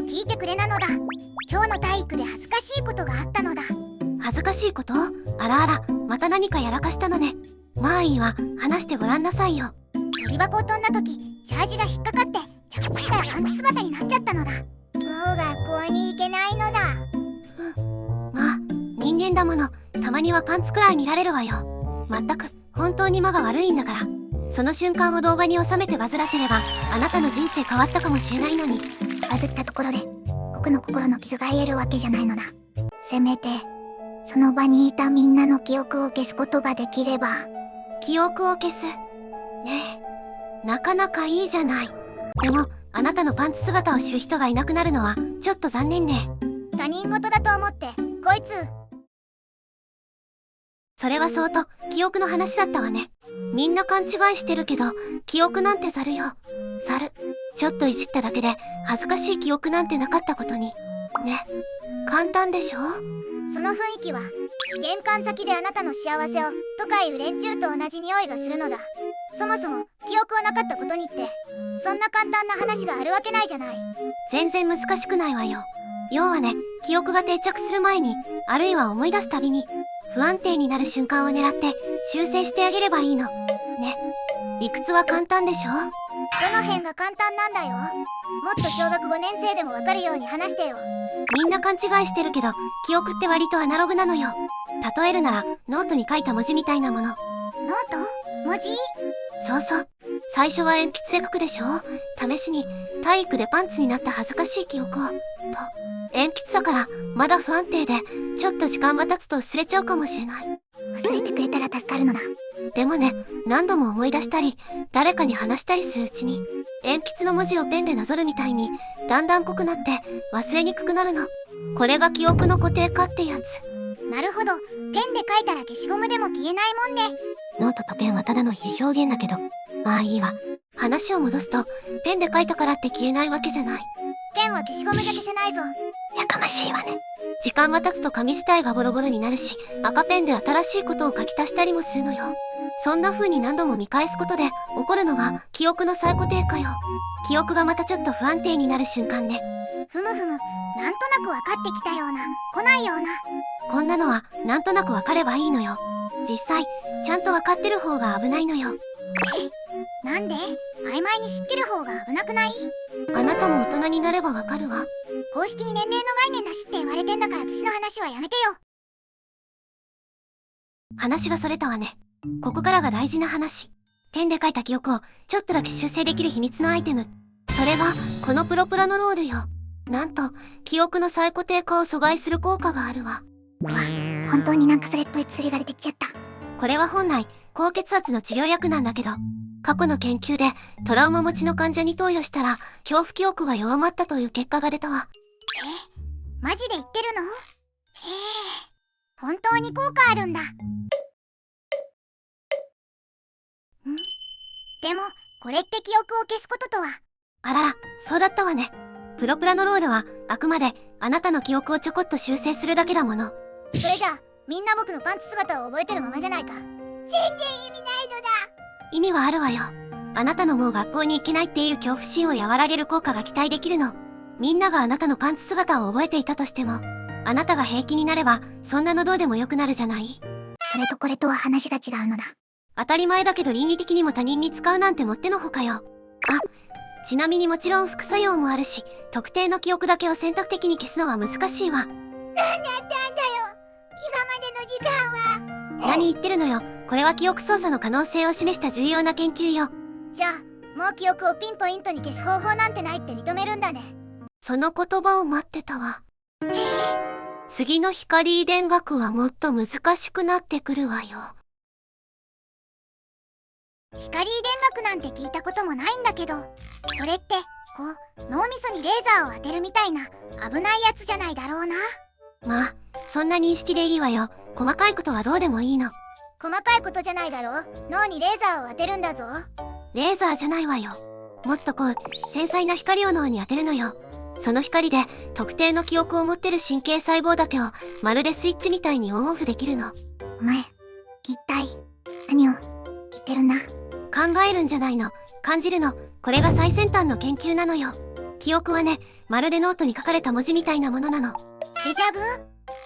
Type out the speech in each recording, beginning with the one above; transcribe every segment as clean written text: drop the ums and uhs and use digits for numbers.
聞いてくれなのだ。今日の体育で恥ずかしいことがあったのだ。恥ずかしいこと？あらあら、また何かやらかしたのね。まあいいわ、話してごらんなさいよ。跳び箱を飛んだ時、ジャージが引っかかって着地したらパンツ姿になっちゃったのだ。もう学校に行けないのだ。まあ、人間だもの、たまにはパンツくらい見られるわよ。まったく、本当に間が悪いんだから。その瞬間を動画に収めてバズらせれば、あなたの人生変わったかもしれないのに。バズったところで僕の心の傷が癒えるわけじゃないのだ。せめてその場にいたみんなの記憶を消すことができれば。記憶を消す。ねえ、なかなかいいじゃない。でも、あなたのパンツ姿を知る人がいなくなるのはちょっと残念ね。他人事だと思ってこいつ。それはそうと記憶の話だったわね。みんな勘違いしてるけど、記憶なんてザルよ。ザル。ちょっといじっただけで恥ずかしい記憶なんてなかったことに。ね、簡単でしょ？その雰囲気は玄関先であなたの幸せをとかいう連中と同じ匂いがするのだ。そもそも記憶はなかったことにってそんな簡単な話があるわけないじゃない。全然難しくないわよ。要はね、記憶が定着する前に、あるいは思い出すたびに不安定になる瞬間を狙って修正してあげればいいのね。理屈は簡単でしょ？どの辺が簡単なんだよ。もっと小学5年生でもわかるように話してよ。みんな勘違いしてるけど、記憶って割とアナログなのよ。例えるならノートに書いた文字みたいなもの。ノート？文字？そうそう。最初は鉛筆で書くでしょ。試しに体育でパンツになった恥ずかしい記憶をと。鉛筆だからまだ不安定で、ちょっと時間が経つと薄れちゃうかもしれない。忘れてくれたら助かるのだ。でもね、何度も思い出したり誰かに話したりするうちに、鉛筆の文字をペンでなぞるみたいにだんだん濃くなって忘れにくくなるの。これが記憶の固定化ってやつ。なるほど。ペンで書いたら消しゴムでも消えないもんね。ノートとペンはただの比喩表現だけど、まあいいわ。話を戻すと、ペンで書いたからって消えないわけじゃない。ペンは消しゴムじゃ消せないぞ。やかましいわね。時間が経つと紙自体がボロボロになるし、赤ペンで新しいことを書き足したりもするのよ。そんな風に何度も見返すことで起こるのが記憶の再固定化よ。記憶がまたちょっと不安定になる瞬間ね。ふむふむ、なんとなく分かってきたような、来ないような。こんなのはなんとなく分かればいいのよ。実際ちゃんと分かってる方が危ないのよ。なんで？曖昧に知ってる方が危なくない？あなたも大人になれば分かるわ。公式に年齢の概念なしって言われてんだから年の話はやめてよ。話がそれたわね。ここからが大事な話。ペンで書いた記憶をちょっとだけ修正できる秘密のアイテム。それがこのプロプラノロールよ。なんと記憶の再固定化を阻害する効果があるわ。本当になんかそれっぽい薬が出てきちゃった。これは本来高血圧の治療薬なんだけど、過去の研究でトラウマ持ちの患者に投与したら恐怖記憶が弱まったという結果が出たわ。マジで言ってるの？本当に効果あるんだ。でもこれって記憶を消すこととは。あらら、そうだったわね。プロプラノロールはあくまであなたの記憶をちょこっと修正するだけだもの。それじゃあみんな僕のパンツ姿を覚えてるままじゃないか。全然意味ないのだ。意味はあるわよ。あなたのもう学校に行けないっていう恐怖心を和らげる効果が期待できるの。みんながあなたのパンツ姿を覚えていたとしても、あなたが平気になればそんなのどうでもよくなるじゃない。それとこれとは話が違うのだ。当たり前だけど倫理的にも他人に使うなんてもってのほかよ。ちなみにもちろん副作用もあるし、特定の記憶だけを選択的に消すのは難しいわ。何やったんだよ、今までの時間は。何言ってるのよ。これは記憶操作の可能性を示した重要な研究よ。じゃあもう記憶をピンポイントに消す方法なんてないって認めるんだね。その言葉を待ってたわ。次の光遺伝学はもっと難しくなってくるわよ。光遺伝学なんて聞いたこともないんだけど、それってこう脳みそにレーザーを当てるみたいな危ないやつじゃないだろうな。まあそんな認識でいいわよ。細かいことはどうでもいいの。細かいことじゃないだろう。脳にレーザーを当てるんだぞ。レーザーじゃないわよ。もっとこう繊細な光を脳に当てるのよ。その光で特定の記憶を持ってる神経細胞だけをまるでスイッチみたいにオンオフできるの。お前一体何を言ってるんだ？考えるんじゃないの。感じるの。これが最先端の研究なのよ。記憶はね、まるでノートに書かれた文字みたいなものなの。デジャブ？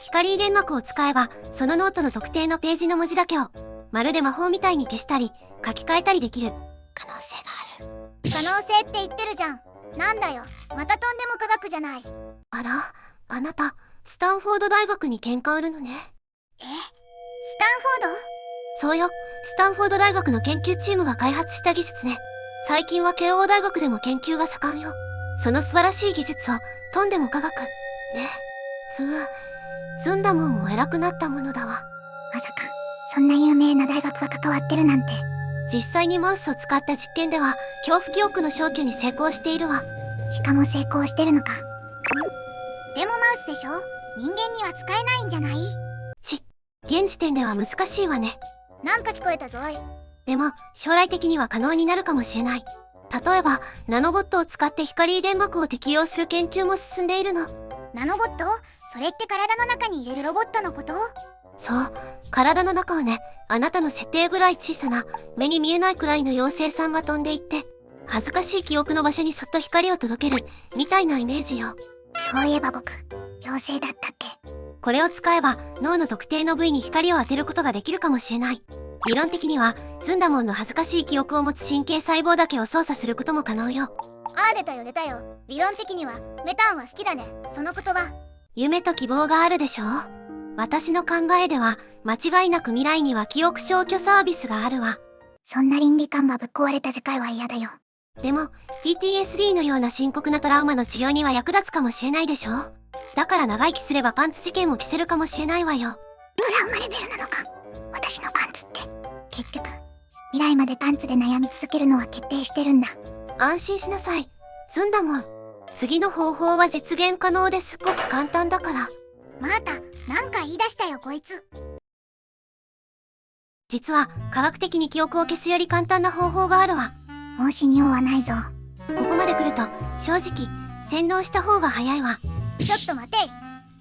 光入膜を使えば、そのノートの特定のページの文字だけを、まるで魔法みたいに消したり、書き換えたりできる可能性がある。可能性って言ってるじゃん。なんだよ、またとんでも科学じゃない。あら、あなた、スタンフォード大学に喧嘩売るのね。スタンフォード？そうよ、スタンフォード大学の研究チームが開発した技術ね。最近は慶応大学でも研究が盛んよ。その素晴らしい技術を、とんでも科学。ね。ずんだもんも偉くなったものだわ。まさか、そんな有名な大学が関わってるなんて。実際にマウスを使った実験では、恐怖記憶の消去に成功しているわ。しかも成功してるのか。でもマウスでしょ？人間には使えないんじゃない？現時点では難しいわね。なんか聞こえたぞい。でも、将来的には可能になるかもしれない。例えば、ナノボットを使って光遺伝膜を適用する研究も進んでいるの。ナノボット？それって体の中に入れるロボットのこと？そう、体の中をね、あなたの設定ぐらい小さな、目に見えないくらいの妖精さんが飛んでいって、恥ずかしい記憶の場所にそっと光を届ける、みたいなイメージよ。そういえば僕、妖精だったっけ？これを使えば、脳の特定の部位に光を当てることができるかもしれない。理論的には、ズンダモンの恥ずかしい記憶を持つ神経細胞だけを操作することも可能よ。ああ、出たよ出たよ。理論的には、メタンは好きだね、その言葉。夢と希望があるでしょ？私の考えでは、間違いなく未来には記憶消去サービスがあるわ。そんな倫理観がぶっ壊れた世界は嫌だよ。でも、PTSD のような深刻なトラウマの治療には役立つかもしれないでしょ？だから長生きすればパンツ事件も消せるかもしれないわよ。トラウマレベルなのか、私のパンツって。結局、未来までパンツで悩み続けるのは決定してるんだ。安心しなさい。ずんだもん。次の方法は実現可能ですっごく簡単だから。マータ、なんか言い出したよこいつ。実は科学的に記憶を消すより簡単な方法があるわ。もう信用はないぞ。ここまで来ると正直洗脳した方が早いわ。ちょっと待てい。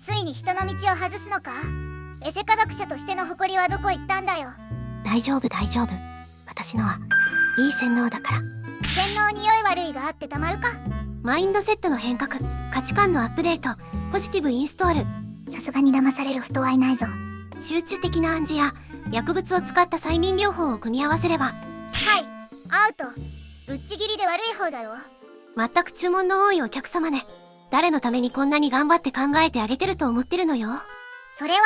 ついに人の道を外すのか？エセ科学者としての誇りはどこ行ったんだよ。大丈夫。私のはいい洗脳だから。洗脳に良い悪いがあってたまるか？マインドセットの変革、価値観のアップデート、ポジティブインストール。さすがに騙される人はいないぞ。集中的な暗示や薬物を使った催眠療法を組み合わせれば。はい、アウト。ぶっちぎりで悪い方だろ。全く注文の多いお客様ね。誰のためにこんなに頑張って考えてあげてると思ってるのよ。それは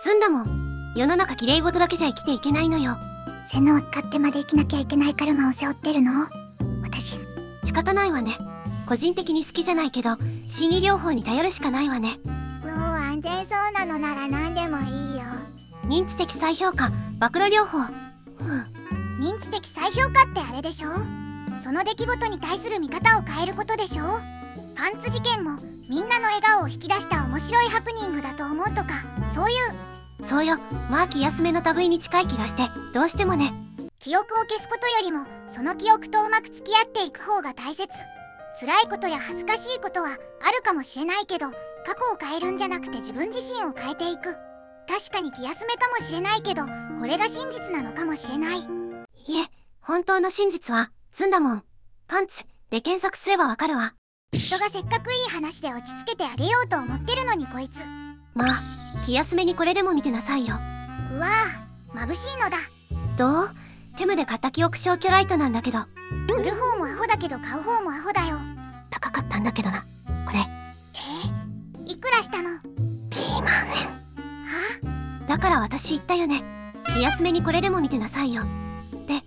ずんだもん。世の中綺麗事だけじゃ生きていけないのよ。洗脳を使ってまで生きなきゃいけないカルマを背負ってるの？私。仕方ないわね。個人的に好きじゃないけど、心理療法に頼るしかないわね。もう安全そうなのなら何でもいいよ。認知的再評価、暴露療法。認知的再評価ってあれでしょ？その出来事に対する見方を変えることでしょ？パンツ事件もみんなの笑顔を引き出した面白いハプニングだと思うとか、そういう。そうよ、マーキ休めの類に近い気がして、どうしてもね。記憶を消すことよりも、その記憶とうまく付き合っていく方が大切。辛いことや恥ずかしいことはあるかもしれないけど、過去を変えるんじゃなくて自分自身を変えていく。確かに気休めかもしれないけど、これが真実なのかもしれない。いえ、本当の真実は、ずんだもん。パンツで検索すればわかるわ。人がせっかくいい話で落ち着けてあげようと思ってるのにこいつ。まあ、気休めにこれでも見てなさいよ。うわぁ、眩しいのだ。どう？テムで買った記憶消去ライトなんだけど。売る方もアホだけど買う方もアホだよ。高かったんだけどな、これ。いくらしたの？ピーマンね。は？だから私言ったよね。気休めにこれでも見てなさいよ。で。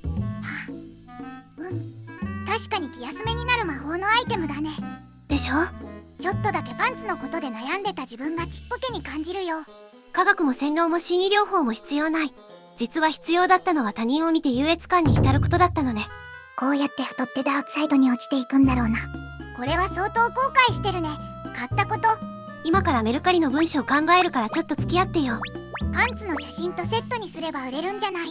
確かに気休めになる魔法のアイテムだね。でしょ？ちょっとだけパンツのことで悩んでた自分がちっぽけに感じるよ。科学も洗脳も心理療法も必要ない。実は必要だったのは他人を見て優越感に浸ることだったのね。こうやって太ってダークサイドに落ちていくんだろうな。これは相当後悔してるね。買ったこと。今からメルカリの文章考えるからちょっと付き合ってよ。パンツの写真とセットにすれば売れるんじゃない？